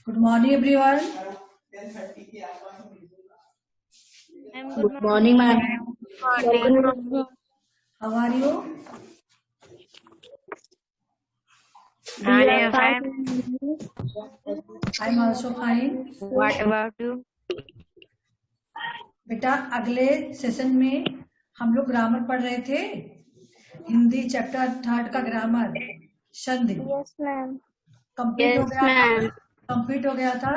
Good morning, everyone. Good morning, ma'am. How are you? We are fine. I'm also fine. What about you? बेटा अगले session में हम लोग grammar पढ़ रहे थे, हिंदी चैप्टर 3 का ग्रामर संधि। Yes, ma'am. कंप्लीट हो गया था। कंप्लीट हो गया था।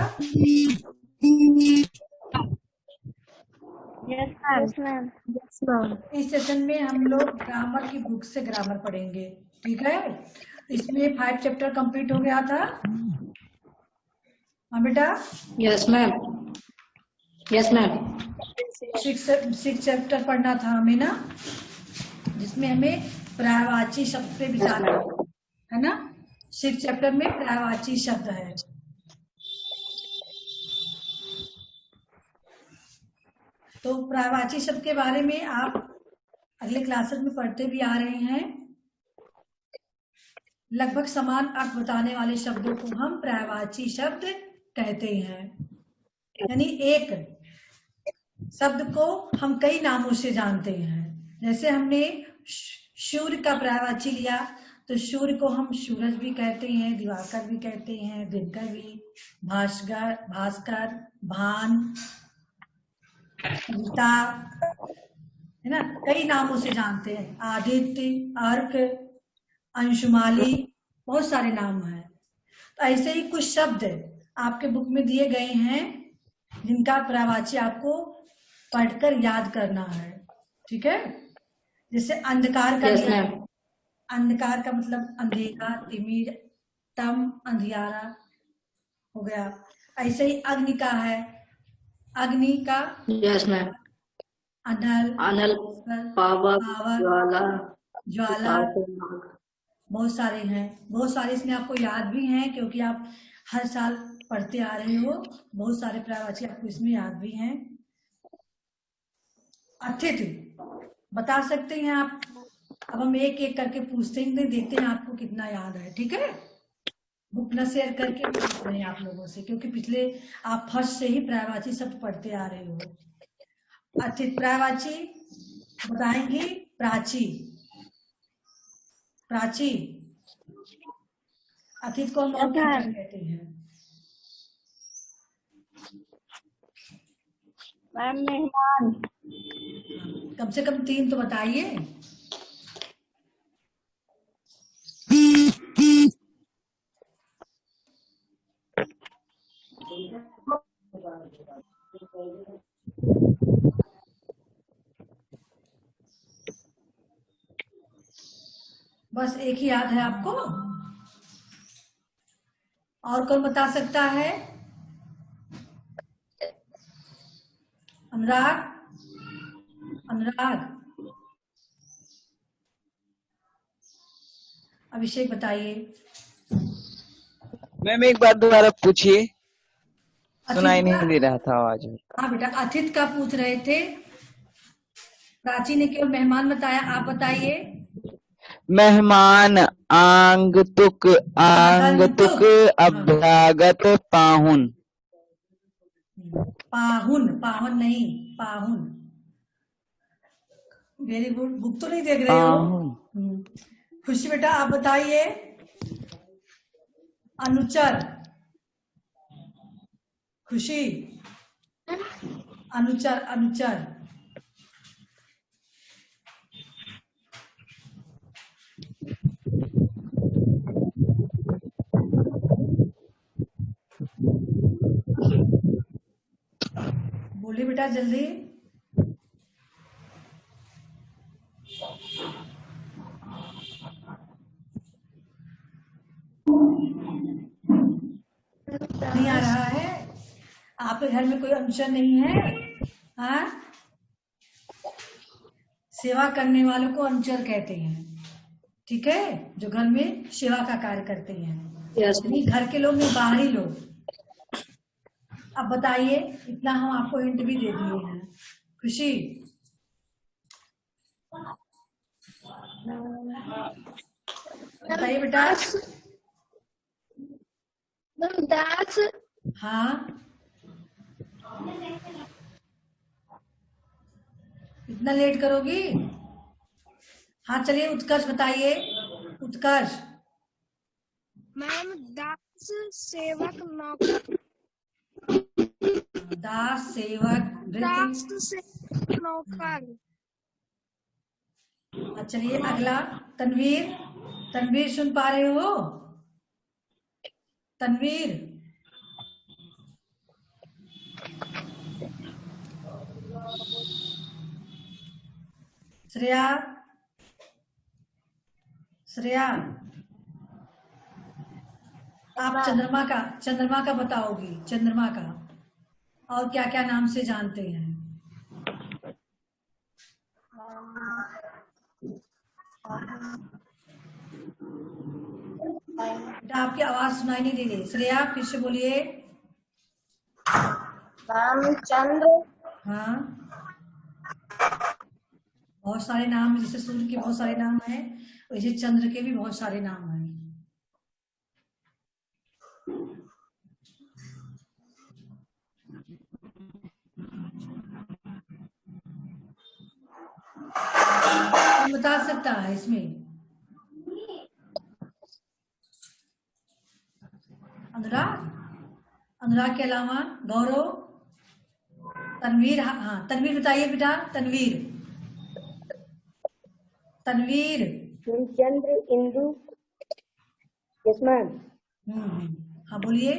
Yes, ma'am. Yes, ma'am. इस सेशन में हम लोग ग्रामर की बुक से ग्रामर पढ़ेंगे, ठीक है। इसमें 5 चैप्टर कंप्लीट हो गया था। हाँ बेटा। Yes, ma'am. Yes, ma'am. 6 chapter पढ़ना था हमें ना, जिसमें हमें पर्यायवाची शब्द पे विचार करना है ना। 6 चैप्टर में पर्यायवाची शब्द है। तो पर्यायवाची शब्द के बारे में आप अगले क्लासेस में पढ़ते भी आ रहे हैं। लगभग समान अर्थ बताने वाले शब्दों को हम पर्यायवाची शब्द कहते हैं। यानी एक शब्द को हम कई नामों से जानते हैं। जैसे हमने सूर्य का पर्यायवाची लिया, तो सूर्य को हम सूरज भी कहते हैं, दिवाकर भी कहते हैं, दिनकर भी, भास्कर, भान, गीता, है ना, कई नामों से जानते हैं। आदित्य, अर्क, अंशुमाली, बहुत सारे नाम हैं। तो ऐसे ही कुछ शब्द आपके बुक में दिए गए हैं जिनका पर्यायवाची आपको पढ़कर याद करना है, ठीक है। जैसे अंधकार का दिया, अंधकार का मतलब अंधेरा, तिमिर, तम, अंधियारा हो गया। ऐसे ही अग्नि का है, अग्नि का Yes, ma'am. अनल, पावर, ज्वाला, बहुत सारे हैं। बहुत सारे इसमें आपको याद भी हैं क्योंकि आप हर साल पढ़ते आ रहे हो। बहुत सारे पर्यायवाची आपको इसमें याद भी हैं। अतिथि बता सकते हैं आप। अब हम एक एक करके पूछते हैं, देखते हैं आपको कितना याद है, ठीक है। बुक न शेयर करके पूछ रहे हैं आप लोगों से, क्योंकि पिछले आप फर्स्ट से ही पर्यायवाची शब्द पढ़ते आ रहे हो। अतिथि पर्यायवाची बताएंगी। प्राची, प्राची। अतिथि को हम और क्या कहते हैं? मैम मेहमान। कम से कम 3 तो बताइए। बस एक ही याद है आपको? और कौन बता सकता है? अनुराग, अनुराग, अभिषेक बताइए। मैम एक बार दोबारा पूछिए, सुनाई नहीं दे रहा था आवाज में। हाँ बेटा, अतिथि का पूछ रहे थे। प्राची ने केवल मेहमान बताया, आप बताइए। मेहमान, आगंतुक, आगंतुक, अभ्यागत, पाहुन। पाहुन, पाहुन नहीं, पाहुन। Very good. बुक तो नहीं देख रहे हो? खुशी बेटा आप बताइए। अनुचर, खुशी, अनुचर, अनुचर। बोलिए बेटा जल्दी। नहीं आ रहा है? आपके घर में कोई अनुचर नहीं है? हाँ, सेवा करने वालों को अनुचर कहते हैं, ठीक है, जो घर में सेवा का कार्य करते हैं। नहीं घर के लोग, नहीं बाहरी लोग। अब बताइए, इतना हम आपको हिंट भी दे दिए हैं। खुशी, बताइए बेटा। दास। हाँ, इतना लेट करोगी? हाँ चलिए, उत्कर्ष बताइए। उत्कर्ष। मैम दास सेवक नौकर। दास, सेवक, दास भृत्य। सेवक नौकर। चलिए अगला। तनवीर। तनवीर सुन पा रहे हो? तनवीर। श्रेया। श्रेया, आप चंद्रमा का बताओगी, चंद्रमा का और क्या क्या नाम से जानते हैं? बेटा आपकी आवाज सुनाई नहीं दे रही। श्रेया फिर से बोलिए। मैम चंद्र। हाँ, बहुत सारे नाम हैं, जैसे सूर्य के बहुत सारे नाम हैं, वैसे चंद्र के भी बहुत सारे नाम हैं। कौन बता सकता है इसमें? अनुराग। अनुराग के अलावा गौरव, तनवीर। हाँ तनवीर बताइए बेटा। तनवीर। तनवीर। चंद्र इंदु। Yes ma'am. हाँ बोलिए।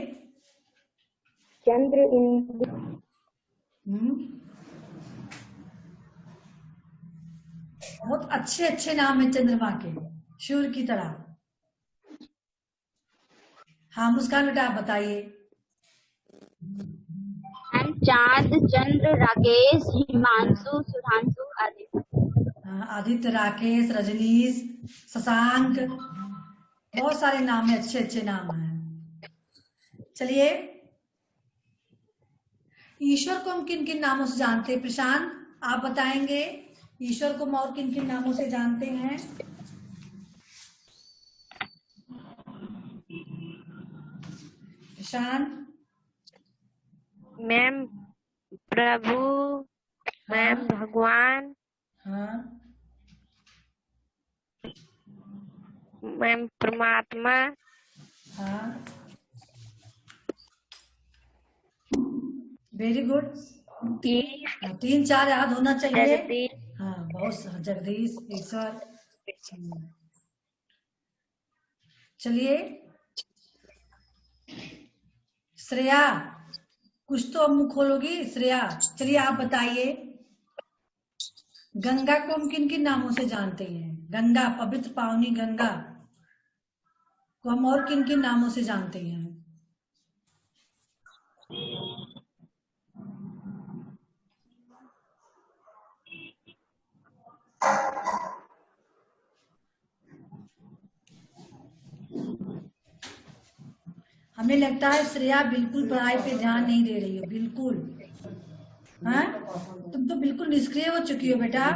चंद्र इंदु। बहुत अच्छे अच्छे नाम है चंद्रमा के, सूर्य की तरह। हाँ मुस्कान बेटा आप बताइए। मैम चांद चंद्र राकेश हिमांशु सुधांशु आदित्य। आदित्य, राकेश, रजनीश, शशांक, बहुत सारे नाम है, अच्छे अच्छे नाम हैं। चलिए, ईश्वर को हम किन किन नामों से जानते हैं? प्रशांत आप बताएंगे ईश्वर को हम और किन किन नामों से जानते हैं? प्रशांत। मैम प्रभु। मैम हाँ। भगवान। हाँ। मैम परमात्मा। हाँ, वेरी गुड। तीन चार याद होना चाहिए। जगदीश। हाँ बहुत जगदीश, ईश्वर। चलिए श्रेया, कुछ तो अब मुंह खोलोगी। श्रेया चलिए आप बताइए, गंगा को हम किन किन नामों से जानते हैं? गंगा, पवित्र पावनी गंगा को हम और किन किन नामों से जानते हैं? हमें लगता है श्रेया बिल्कुल पढ़ाई पे ध्यान नहीं दे रही हो, बिल्कुल। हाँ, तुम तो बिल्कुल निष्क्रिय हो चुकी हो बेटा,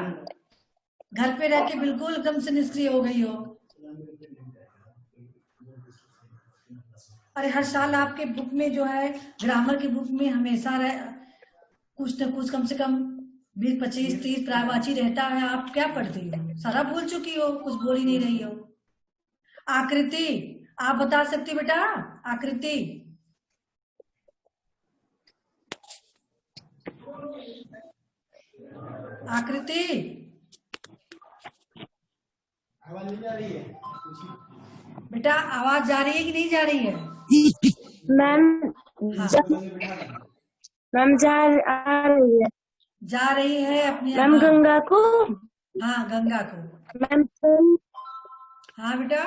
घर पे रह के बिल्कुल एकदम से निष्क्रिय हो गई हो। अरे हर साल आपके बुक में जो है, ग्रामर की बुक में हमेशा कुछ न कुछ कम से कम 20, 25, 30 प्रायवाची रहता है। आप क्या पढ़ती हो? सारा भूल चुकी हो, कुछ बोल ही नहीं रही हो। आकृति आप बता सकती बेटा? आकृति। आकृति बेटा आवाज जा रही है कि नहीं जा रही है? मैम हाँ मैम आ रही है। जा रही है अपने। मैम हाँ, गंगा को। हाँ गंगा को। मैम जल। हाँ बेटा।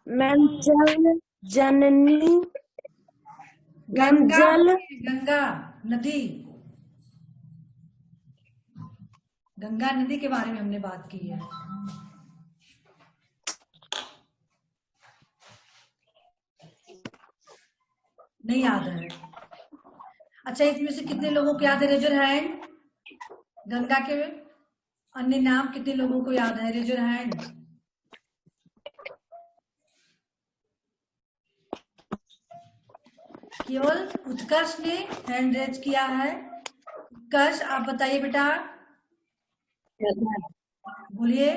मैम जल जननी। मैम गंगा जल। गंगा नदी, गंगा नदी के बारे में हमने बात की है। नहीं याद है? अच्छा इसमें से कितने लोगों को याद है? Raise your hand. गंगा के अन्य नाम कितने लोगों को याद है? Raise your hand. केवल उत्कर्ष ने हैंड रेज किया है। उत्कर्ष, आप बताइए बेटा, बोलिए।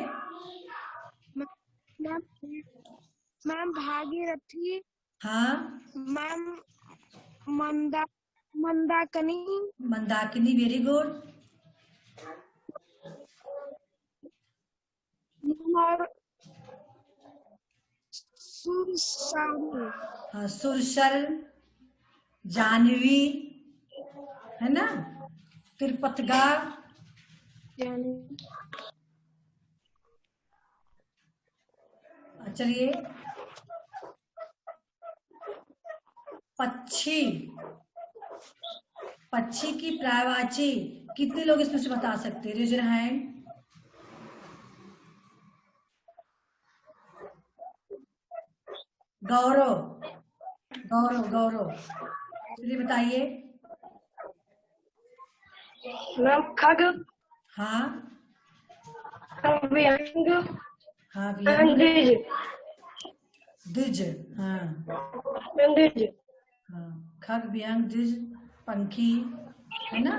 मैम भागीरथी। हाँ। Ma'am Mandakini. Mandakini, very good. और सुरसारू। हाँ, सुरसर, जानवी, है ना, त्रिपतगा, चलिए। पक्षी, पक्षी की पर्यायवाची कितने लोग इसमें से बता सकते हैं? Raise your hand. Gaurav, Gaurav, Gaurav, चलिए बताइए। मैम खग, हाँ। विहंग, हाँ, विहंग, द्विज, द्विज, हाँ। द्विज, हाँ, खग, विहंग, द्विज, पंखी, है ना,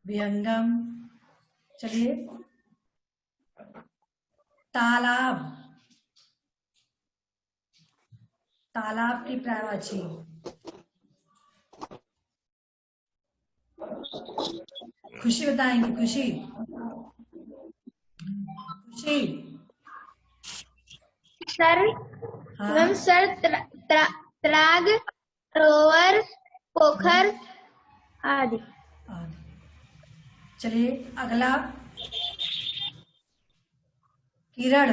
विहंगम। चलिए। तालाब, तालाब की पर्यायवाची। खुशी बताएंगे, खुशी, खुशी। सर, हाँ। मैम सर, त्राग, सरोवर, पोखर आदि। चलिए अगला। किरण,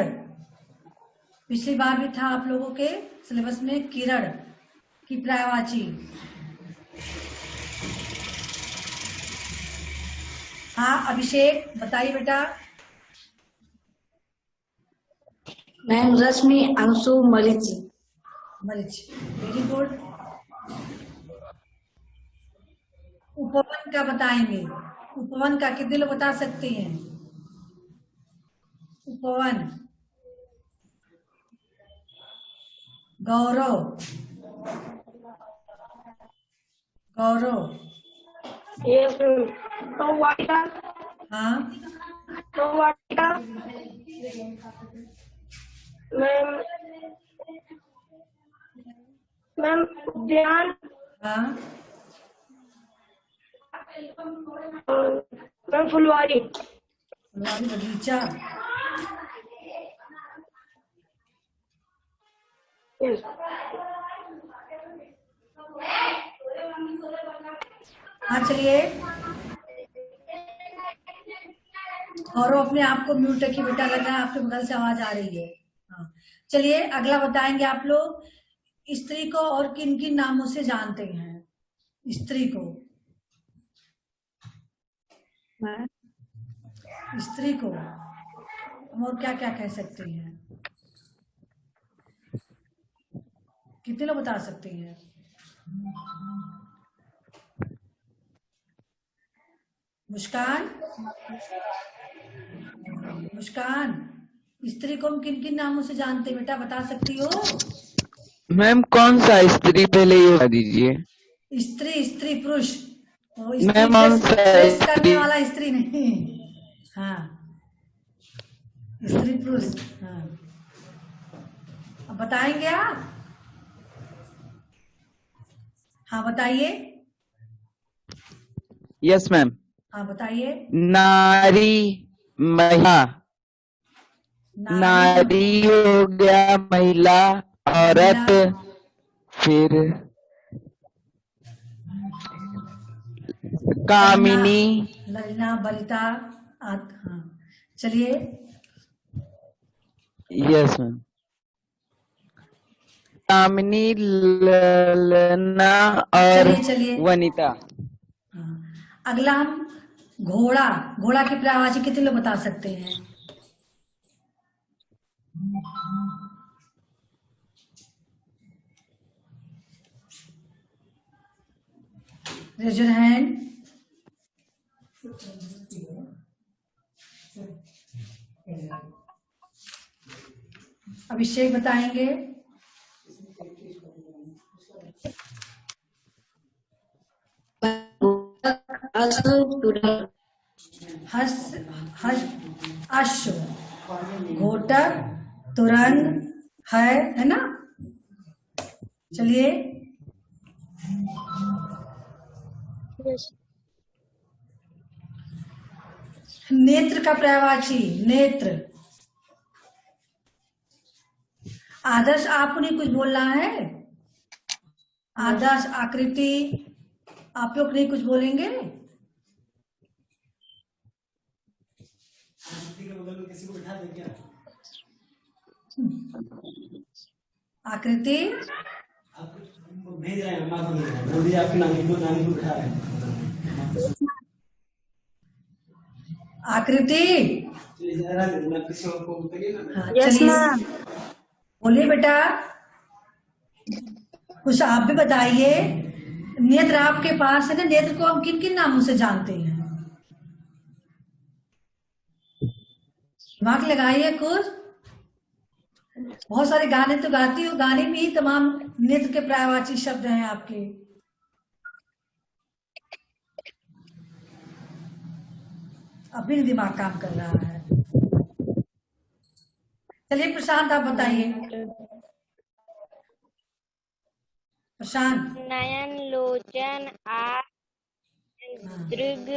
पिछली बार भी था आप लोगों के सिलेबस में किरण की पर्यायवाची। हाँ, अभिषेक बताइए बेटा। मैम रश्मि, अंशु, मरीच। मरीच, वेरी गुड। उपवन का बताएंगे। उपवन का कितने लोग बता सकते हैं? उपवन। गौरव, गौरव। वाटिका, हाँ। वाटिका। मैम उद्यान। हाँ। मैम फुलवारी। फुलवारी, बगीचा। हाँ, चलिए। गौरव अपने आप को म्यूट रखिए बेटा, लग रहा है आपके बगल से आवाज आ रही है। हाँ, चलिए अगला बताएंगे। आप लोग स्त्री को और किन किन नामों से जानते हैं? स्त्री को, स्त्री को हम और क्या क्या कह सकते हैं? कितने लोग बता सकते हैं? मुस्कान, मुस्कान, स्त्री को हम किन किन नामों से जानते हैं बेटा, बता सकती हो? मैम कौन सा स्त्री, पहले ये बता दीजिए। स्त्री, स्त्री पुरुष, मैम कौन सा प्रेस करने स्त्री? वाला स्त्री नहीं। हाँ, स्त्री पुरुष। हाँ, अब बताएंगे आप? हाँ बताइए। Yes ma'am. हाँ बताइए। नारी, महिला। नारी हो गया महिला, औरत, फिर कामिनी, ललना, बलिता। हाँ, चलिए। Yes ma'am. कामिनी, ललना और चलिए। वनिता। हाँ, अगला हम घोड़ा, घोड़ा की पर्यायवाची कितने लोग बता सकते हैं? Raise your hand. अभिषेक बताएंगे। हस हस अश्व, घोटक, तुरंग है ना। चलिए Yes. नेत्र का पर्यायवाची नेत्र। आदर्श आपको नहीं कुछ बोलना है। आदर्श आकृति आप लोग नहीं कुछ बोलेंगे। आकृति भेज रहे हैं, बोलिए आपकी नानी को बिठा रहे हैं। आकृति हाँ, Yes, चलिए ma'am. बोलिए बेटा, कुछ आप भी बताइए। नेत्र आपके पास है ना, नेत्र को हम किन किन नामों से जानते हैं? दिमाग लगाइए कुछ। बहुत सारे गाने तो गाती हो, गाने में ही तमाम नेत्र के पर्यायवाची शब्द हैं आपके। अभी नहीं दिमाग काम कर रहा है। चलिए प्रशांत आप बताइए। प्रशांत। नयन, लोचन, आँख, दृग।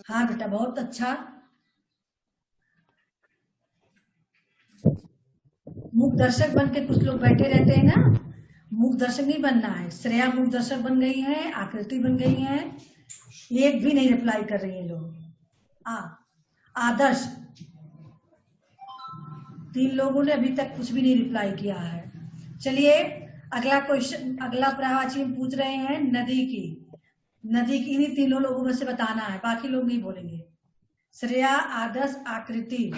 हाँ बेटा बहुत अच्छा। मूक दर्शक बन के कुछ लोग बैठे रहते हैं ना, मूक दर्शक नहीं बनना है। श्रेया मूक दर्शक बन गई है, आकृति बन गई है, एक भी नहीं रिप्लाई कर रही है लोग। आदर्श 3 लोगों ने अभी तक कुछ भी नहीं रिप्लाई किया है। चलिए अगला क्वेश्चन, अगला पर्यायवाची हम पूछ रहे हैं नदी की। नदी की इन्हीं 3 लोगों में से बताना है, बाकी लोग नहीं बोलेंगे। श्रेया, आदर्श, आकृति।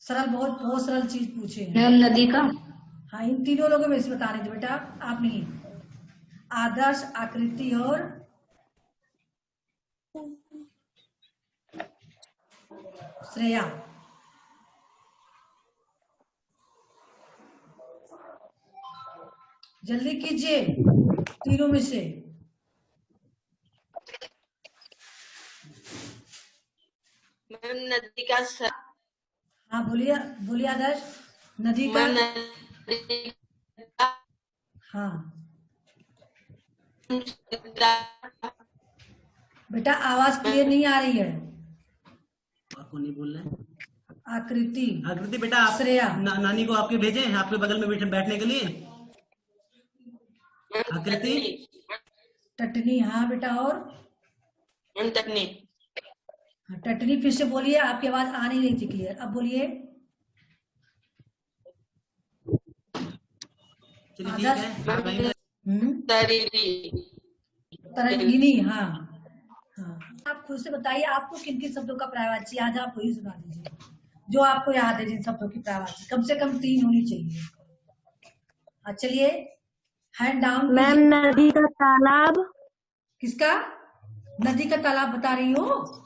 सरल, बहुत बहुत सरल चीज पूछे हैं। मैम नदी का हाँ इन 3 लोगों में से बताने थे बेटा, आप नहीं। आदर्श, आकृति और श्रेया। जल्दी कीजिए 3 में से। मैम नदी का हाँ बोलिए बोलिए आदर्श। नदी का हाँ बेटा आवाज क्लियर नहीं आ रही है। आपको नहीं बोल रहे। आकृति, आकृति बेटा आप श्रेया। नानी को आपके भेजे हैं आपके बगल में बैठने के लिए। आकृति, टटनी। हाँ बेटा और टटनी। हाँ, टटनी फिर से बोलिए, आपकी आवाज आ नहीं रही थी क्लियर, अब बोलिए। चलिए ठीक है। तरंगिनी। हाँ हाँ आप खुद से बताइए आपको किन किन शब्दों का पर्यायवाची आज आप वही सुना दीजिए जो आपको याद है। जिन शब्दों की पर्यायवाची कम से कम 3 होनी चाहिए। हाँ चलिए हैंड डाउन। मैम नदी का तालाब। किसका? नदी का तालाब बता रही हो?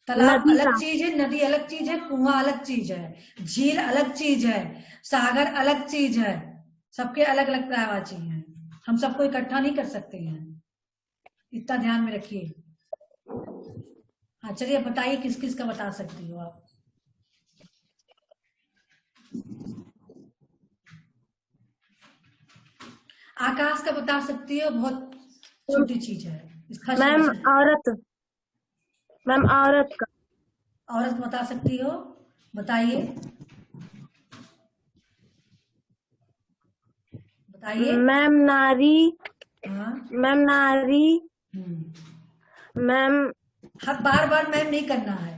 तालाब नदी अलग का। चीज है, नदी अलग चीज है, कुआं अलग चीज है, झील अलग चीज है, सागर अलग चीज है। सबके अलग अलग पर्यायवाची हैं, हम सबको इकट्ठा नहीं कर सकते हैं, इतना ध्यान में रखिए। हाँ चलिए बताइए किस किस का बता सकती हो आप। आकाश का बता सकती हो, बहुत छोटी चीज है। इसका मैम औरत। मैम औरत का। औरत बता सकती हो, बताइए बताइए। मैम नारी। हाँ मैम नारी। मैम हाँ बार बार मैम नहीं करना है,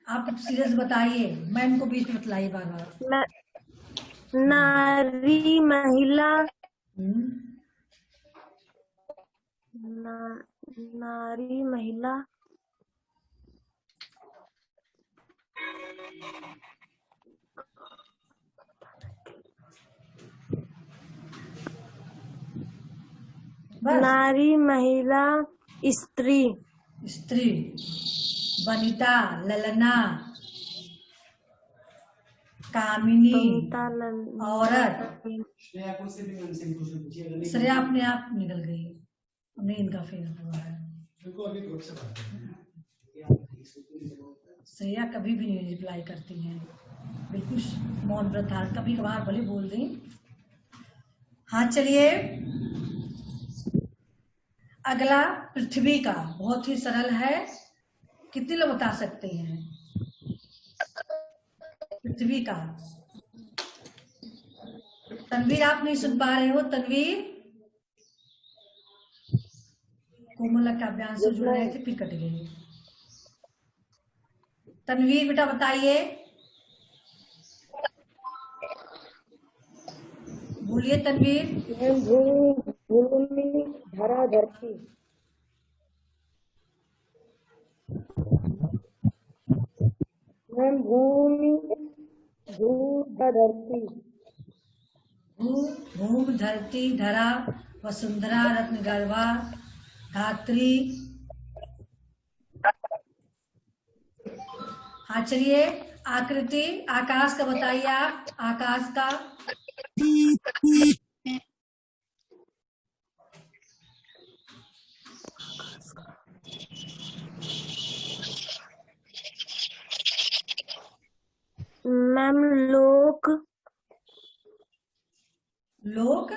आप सीरियस बताइए, मैम को बीच में बतलाइए बार बार। नारी महिला। नारी महिला। बस नारी महिला स्त्री। स्त्री, वनिता, ललना, कामिनी ममता औरत। श्रेया कौन से भी नाम से पूछ पूछिए, अगर नहीं श्रेया अपने आप निकल गई, हमने इनका फेल हुआ है। उनको अभी ग्रुप से बात करते हैं। श्रेया कभी भी नहीं रिप्लाई करती हैं, बिल्कुल मौन व्रत धारण, कभी कभार भले बोल दें। हाँ चलिए, अगला पृथ्वी का, बहुत ही सरल है, कितने लोग बता सकते हैं? पृथ्वी का। तनवीर आप नहीं सुन पा रहे हो? तनवीर, कोमल काव्यांश से जुड़ रहे थे फिर कट गए। तनवीर बेटा बताइए, बोलिए तनवीर। भूमि धरा धरती। मैम भूमि भू धरती। भूम धरती धरा वसुंधरा रत्न गर्भा धात्री। हाँ चलिए, आकृति आकाश का बताइए आप, आकाश का। मैम लोक। लोक।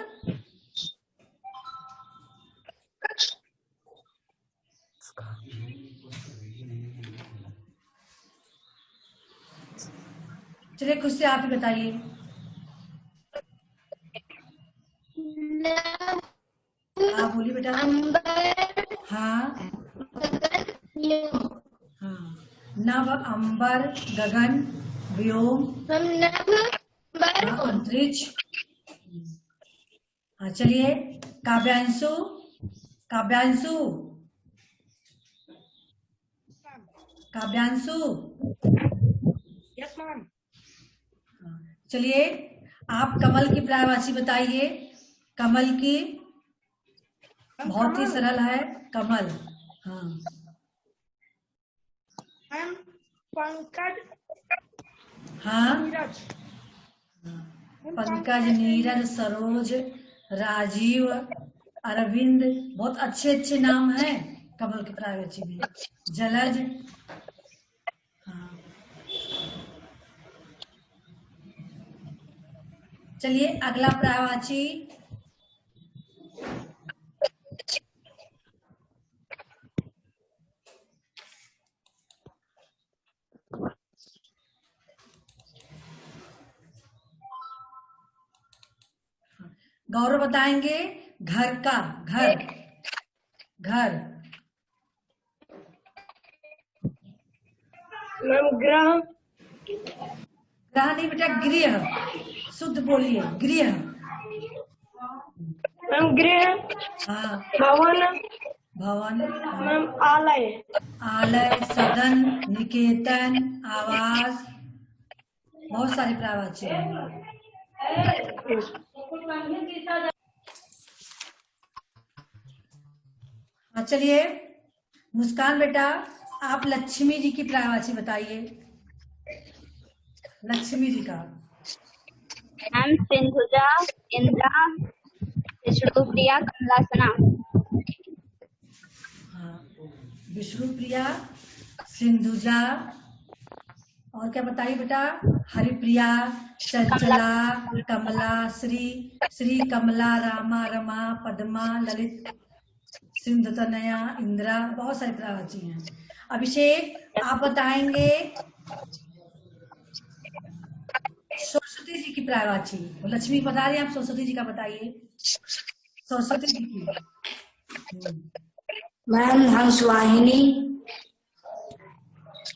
चलिए खुद से आप ही बताइए। हाँ बोलिए बेटा। हाँ हाँ, नभ अंबर गगन व्योम अंतरिक्ष। हाँ चलिए, काव्यांशु। काव्यांशु, काव्यांशु। Yes ma'am. चलिए, आप कमल की पर्यायवाची बताइए। कमल की, बहुत ही सरल है, कमल। हाँ मैम पंकज हाँ, नीरज। पंकज नीरज सरोज राजीव अरविंद, बहुत अच्छे अच्छे नाम हैं कमल की पर्यायवाची में। जलज। हाँ चलिए, अगला पर्यायवाची। गौरव बताएंगे घर का। घर, घर। मैम ग्रह। ग्रह नहीं बेटा, गृह, शुद्ध बोलिए, गृह। मैम गृह। हाँ, भवन। भवन। मैम आलय। आलय, सदन, निकेतन, आवास, बहुत सारी पर्यायवाची हैं। हाँ चलिए, मुस्कान बेटा आप लक्ष्मी जी की पर्यायवाची बताइए। लक्ष्मी जी का। मैम सिंधुजा इंद्रा विष्णुप्रिया कमलासना। हाँ, विष्णुप्रिया, सिंधुजा, और क्या बताइए बेटा? हरिप्रिया, चंचला, कमला, श्री, श्री कमला, रामा, रमा, पद्मा, ललित, सिंधु तनया, इंदिरा, बहुत सारी पर्यायवाची हैं। अभिषेक आप बताएंगे सरस्वती जी की पर्यायवाची। लक्ष्मी बता रही हैं, आप सरस्वती जी का बताइए। सरस्वती जी की। मैम हंसवाहिनी।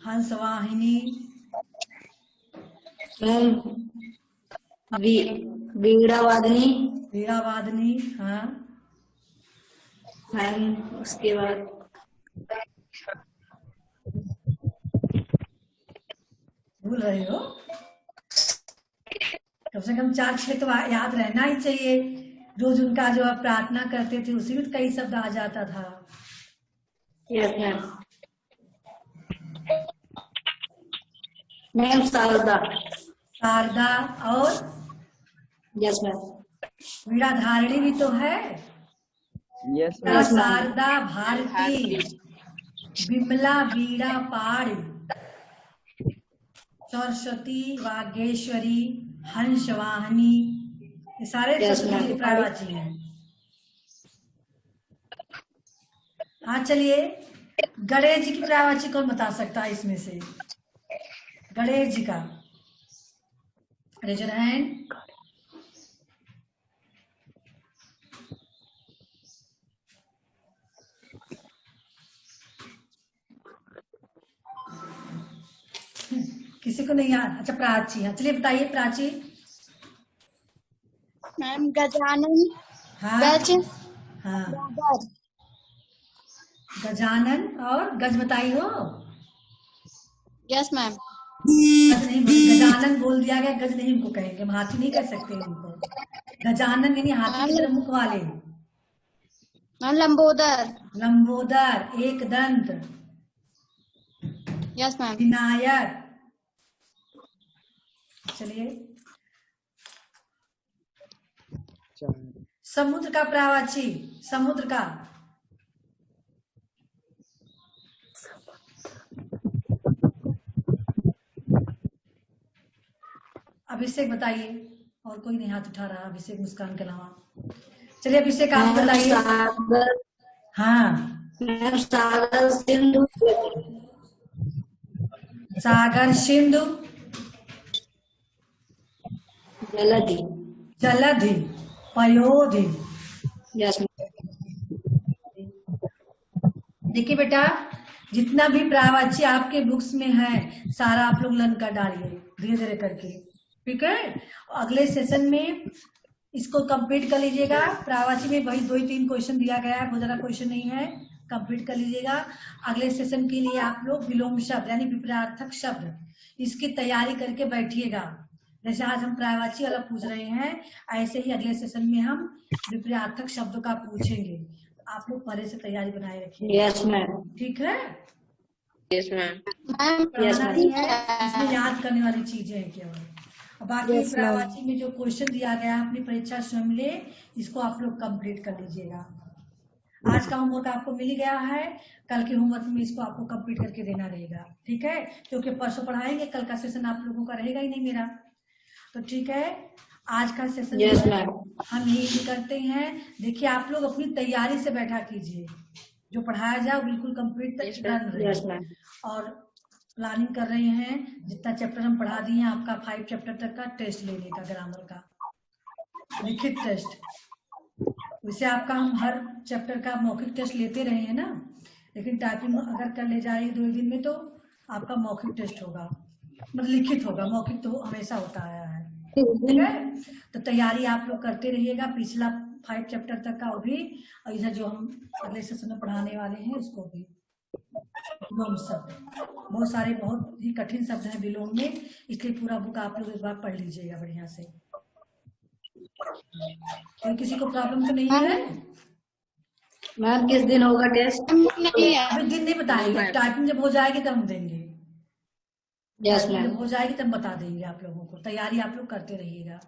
हंसवाहिनी। मैम वीणा वादनी। वीणा वादनी। हाँ, मैम उसके बाद भूल रहे हो? कम से कम 4-6 तो याद रहना ही चाहिए। रोज उनका जो आप प्रार्थना करते थे उसी में कई शब्द आ जाता था। Yes ma'am. Ma'am Sharda. Sharda और यस मैम। वीणा धारिणी भी तो है। Yes Veena, ma'am. शारदा, भारती, विमला, वीणा, पाड़, सरस्वती, वागेश्वरी, हंसवाहिनी, ये सारे Yes, सरस्वती ma'am. के पर्यायवाची हैं। हाँ चलिए, गणेश जी की पर्यायवाची कौन बता सकता है इसमें से? गणेश जी का रेज योर हैंड। किसी को नहीं याद? अच्छा प्राची, हाँ चलिए बताइए प्राची। मैम गजानन, हाँ गज, हाँ, गज, गजानन और गज बताई हो। Yes ma'am. गज नहीं बोल, गजानन बोल दिया गया, गज नहीं उनको कहेंगे, हम हाथी नहीं कह सकते उनको। गजानन यानी हाथी की तरह मुख वाले। मैम लंबोदर, लंबोदर, एक दंत, यस मैम। विनायक। चलिए, समुद्र का पर्यायवाची, समुद्र का अभिषेक बताइए। और कोई नहीं हाथ उठा रहा, अभिषेक मुस्कान के अलावा। चलिए अभिषेक आप बताइए। सागर, हाँ, मैम सागर, सिंधु, सागर, सिंधु, जलधि, जलधि, पयोधि। Yes ma'am. देखिए बेटा, जितना भी पर्यायवाची आपके बुक्स में है सारा आप लोग लर्न कर डालिए धीरे धीरे करके, ठीक है? अगले सेशन में इसको कंप्लीट कर लीजिएगा। पर्यायवाची में वही 2-3 क्वेश्चन दिया गया है, बहुत ज्यादा क्वेश्चन नहीं है, कंप्लीट कर लीजिएगा। अगले सेशन के लिए आप लोग विलोम शब्द यानी विपरीतार्थक शब्द इसकी तैयारी करके बैठिएगा। जैसे आज हम पर्यायवाची वाला पूछ रहे हैं, ऐसे ही अगले सेशन में हम विपरीतार्थक शब्दों का पूछेंगे। आप लोग पहले से तैयारी बनाए रखिए, यस मैम। ठीक है? Yes ma'am. मैम पढ़ाना नहीं है, इसमें याद करने वाली चीजें हैं केवल। और बाकी पर्यायवाची में जो क्वेश्चन दिया गया है अपनी परीक्षा स्वयं ले, इसको आप लोग कंप्लीट कर लीजिएगा। आज का होमवर्क आपको मिल गया है, कल के होमवर्क में इसको आपको कंप्लीट करके देना रहेगा, ठीक है? क्योंकि परसों पढ़ाएंगे, कल का सेशन आप लोगों का रहेगा ही नहीं मेरा, तो ठीक है? आज का सेशन यस मैम। हम यही करते हैं। देखिए आप लोग अपनी तैयारी से बैठा कीजिए, जो पढ़ाया जाए बिल्कुल कंप्लीट यस रहे। मैम। और प्लानिंग कर रहे हैं जितना चैप्टर हम पढ़ा दिए हैं, आपका 5 चैप्टर तक का टेस्ट लेने का, ग्रामर का लिखित टेस्ट। वैसे आपका हम हर चैप्टर का मौखिक टेस्ट लेते रहे हैं ना, लेकिन टाइपिंग अगर कर ले जाए 2 दिन में तो आपका मौखिक टेस्ट होगा, मतलब लिखित होगा, मौखिक तो हमेशा होता आया है, ठीक है? तो तैयारी आप लोग करते रहिएगा, पिछला 5 चैप्टर तक का वो भी, और इधर जो हम अगले सेशन में पढ़ाने वाले हैं उसको भी। विलोम शब्द बहुत सारे, बहुत ही कठिन शब्द हैं विलोम में, इसलिए पूरा बुक आप लोग एक बार पढ़ लीजिएगा बढ़िया से। कोई किसी को प्रॉब्लम तो नहीं है? मैम किस दिन होगा टेस्ट? नहीं है। अभी दिन नहीं बताएंगे, टाइपिंग जब हो जाएगी तब हम देंगे। यस जब मैम। हो जाएगी तब बता देंगे आप लोगों को। तैयारी आप लोग करते रहिएगा,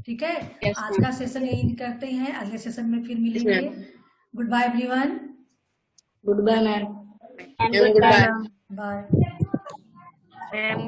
ठीक है? Yes, आज का सेशन यही करते हैं, अगले सेशन में फिर मिलेंगे। ma'am. Goodbye everyone, goodbye ma'am. And Good goodbye. bye. Bye. Ma'am